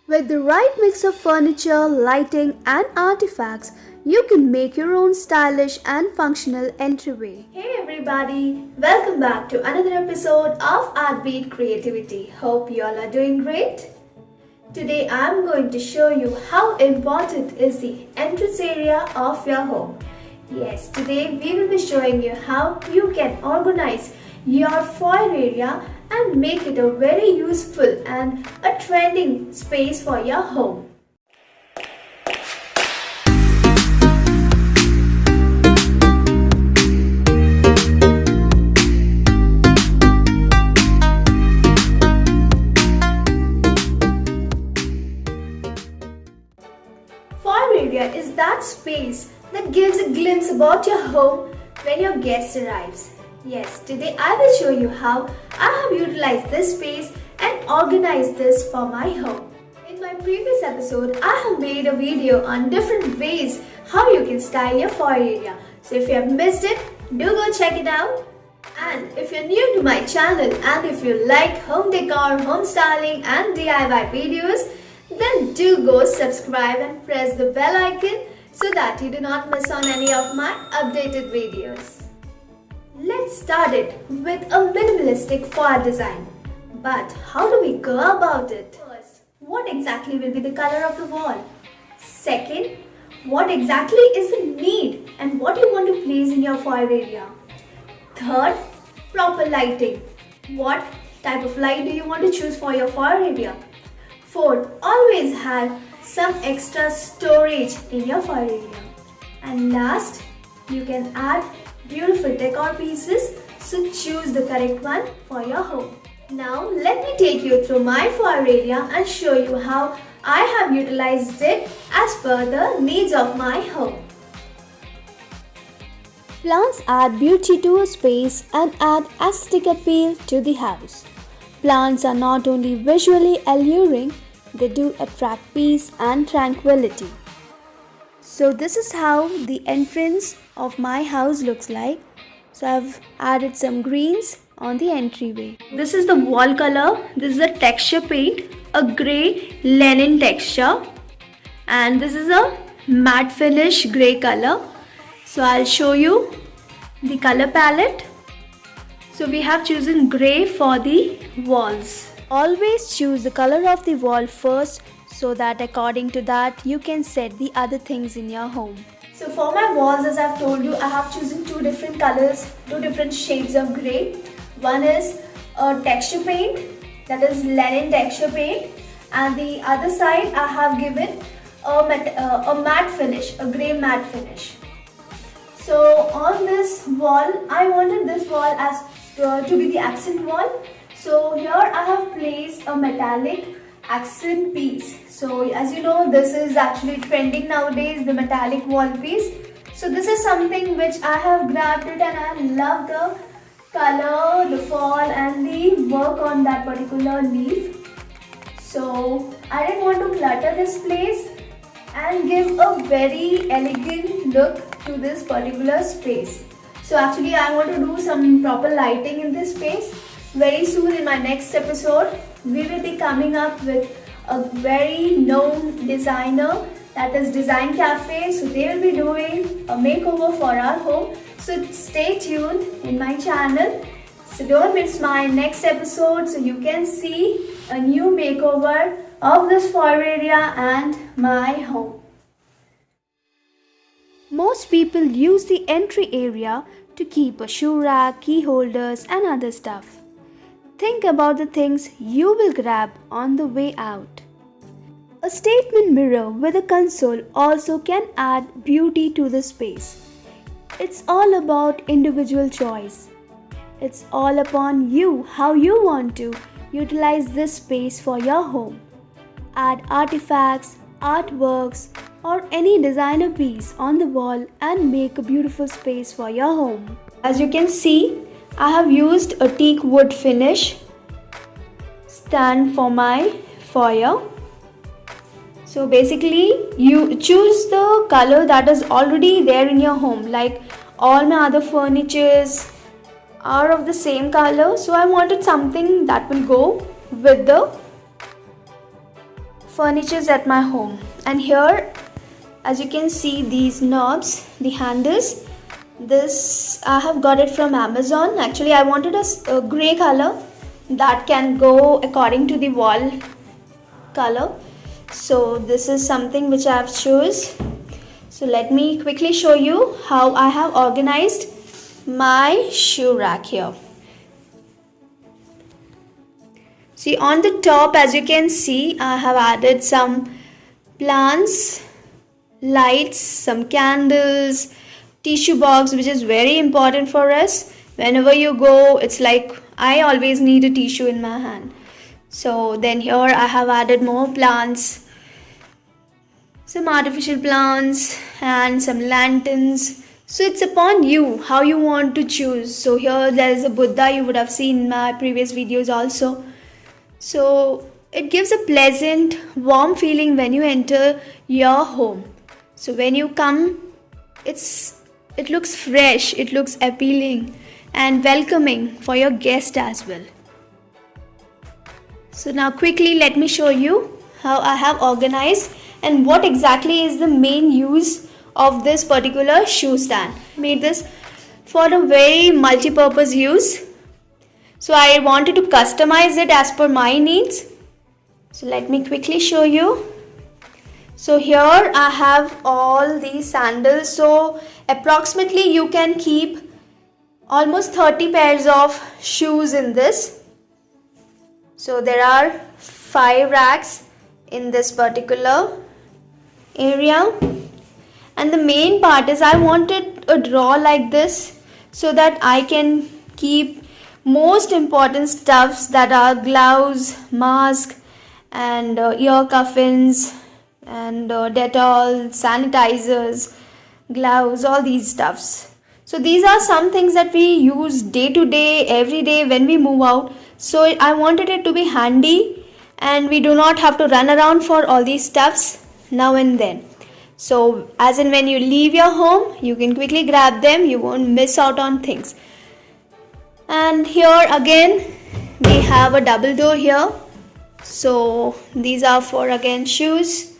With the right mix of furniture, lighting, and artifacts, you can make your own stylish and functional entryway. Hey everybody, welcome back to another episode of Artbeat Creativity. Hope you all are doing great. Today I'm going to show you how important is the entrance area of your home. Yes, today we will be showing you how you can organize your foyer area and make it a very useful and a trending space for your home. Foyer area is that space that gives a glimpse about your home when your guest arrives. Yes, today I will show you how I have utilized this space and organized this for my home. In my previous episode, I have made a video on different ways how you can style your foyer area. So if you have missed it, do go check it out. And if you're new to my channel and if you like home decor, home styling and DIY videos, then do go subscribe and press the bell icon so that you do not miss on any of my updated videos. Let's start it with a minimalistic foyer design. But how do we go about it? First, what exactly will be the color of the wall? Second, what exactly is the need and what you want to place in your foyer area? Third, proper lighting. What type of light do you want to choose for your foyer area? Fourth, always have some extra storage in your foyer area. And last, you can add beautiful decor pieces, so choose the correct one for your home. Now let me take you through my foyer area and show you how I have utilized it as per the needs of my home. Plants add beauty to a space and add aesthetic appeal to the house. Plants are not only visually alluring, they do attract peace and tranquility. So this is how the entrance of my house looks like. So I've added some greens on the entryway. This is the wall color. This is a texture paint, a grey linen texture, and this is a matte finish grey color. So I'll show you the color palette. So we have chosen grey for the walls. Always choose the color of the wall first, so that according to that you can set the other things in your home. So for my walls, as I've told you, I have chosen two different colors, two different shades of grey. One is a texture paint, that is linen texture paint, and the other side I have given a matte finish, a grey matte finish. So on this wall, I wanted this wall as to be the accent wall. So here I have placed a metallic accent piece. So as you know, this is actually trending nowadays, the metallic wall piece. So this is something which I have grabbed it and I love the color, the fall and the work on that particular leaf. So I didn't want to clutter this place and give a very elegant look to this particular space. So actually I want to do some proper lighting in this space. Very soon in my next episode, we will be coming up with a very known designer, that is Design Cafe. So they will be doing a makeover for our home. So stay tuned in my channel. So don't miss my next episode so you can see a new makeover of this foyer area and my home. Most people use the entry area to keep a shoe rack, key holders and other stuff. Think about the things you will grab on the way out. A statement mirror with a console also can add beauty to the space. It's all about individual choice. It's all upon you how you want to utilize this space for your home. Add artifacts, artworks, or any designer piece on the wall and make a beautiful space for your home. As you can see, I have used a teak wood finish stand for my foyer. So basically you choose the color that is already there in your home. Like all my other furnitures are of the same color, so I wanted something that will go with the furnitures at my home. And here, as you can see, these knobs, the handles, this I have got it from Amazon. Actually, I wanted a grey color that can go according to the wall color. So this is something which I have chose. So let me quickly show you how I have organized my shoe rack here. See, on the top, as you can see, I have added some plants, lights, some candles, tissue box, which is very important for us. Whenever you go, it's like I always need a tissue in my hand. So then here I have added more plants, some artificial plants and some lanterns. So it's upon you how you want to choose. So here there is a Buddha, you would have seen in my previous videos also. So it gives a pleasant, warm feeling when you enter your home. So when you come, it looks fresh, it looks appealing and welcoming for your guest as well. So now quickly let me show you how I have organized and what exactly is the main use of this particular shoe stand. I made this for a very multi-purpose use. So I wanted to customize it as per my needs. So let me quickly show you. So here I have all these sandals. So approximately you can keep almost 30 pairs of shoes in this. So there are 5 racks in this particular area. And the main part is I wanted a drawer like this so that I can keep most important stuffs that are gloves, mask and ear cuffins and Dettol, sanitizers, gloves, all these stuffs. So these are some things that we use day to day, every day when we move out. So I wanted it to be handy and we do not have to run around for all these stuffs now and then. So as in when you leave your home, you can quickly grab them, you won't miss out on things. And here again we have a double door here. So these are for again shoes.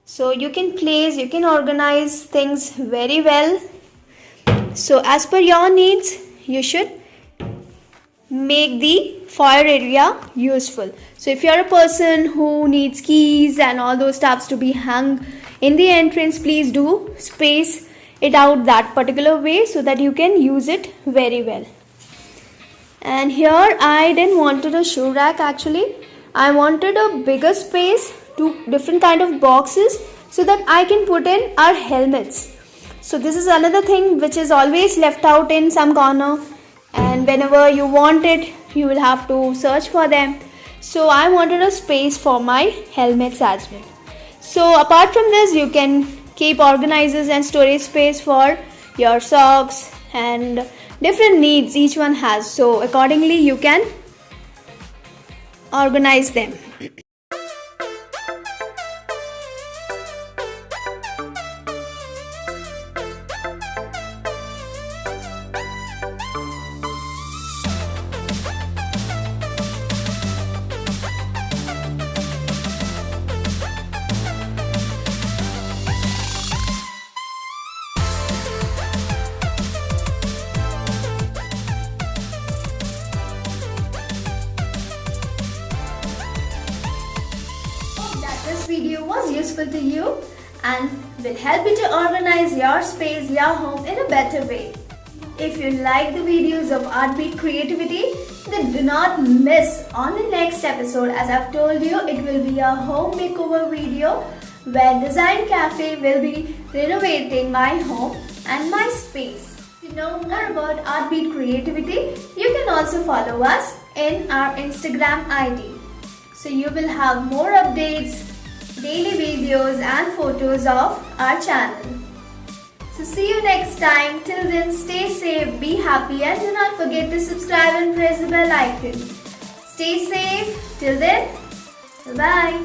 So you can place, you can organize things very well. So as per your needs, you should make the foyer area useful. So if you're a person who needs keys and all those stuffs to be hung in the entrance, please do space it out that particular way so that you can use it very well. And here I didn't wanted a shoe rack actually. I wanted a bigger space, 2 different kind of boxes so that I can put in our helmets. So this is another thing which is always left out in some corner, and whenever you want it, you will have to search for them. So I wanted a space for my helmets as well. So apart from this, you can keep organizers and storage space for your socks and different needs each one has. So accordingly you can organize them. This video was useful to you and will help you to organize your space, your home in a better way. If you like the videos of Artbeat Creativity, then do not miss on the next episode. As I've told you, it will be a home makeover video where Design Cafe will be renovating my home and my space. To know more about Artbeat Creativity, you can also follow us in our Instagram ID. So you will have more updates, daily videos and photos of our channel. So see you next time. Till then, stay safe, be happy and do not forget to subscribe and press the bell icon. Stay safe. Till then, bye.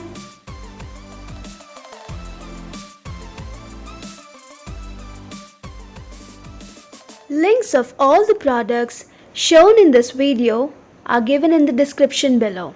Links of all the products shown in this video are given in the description below.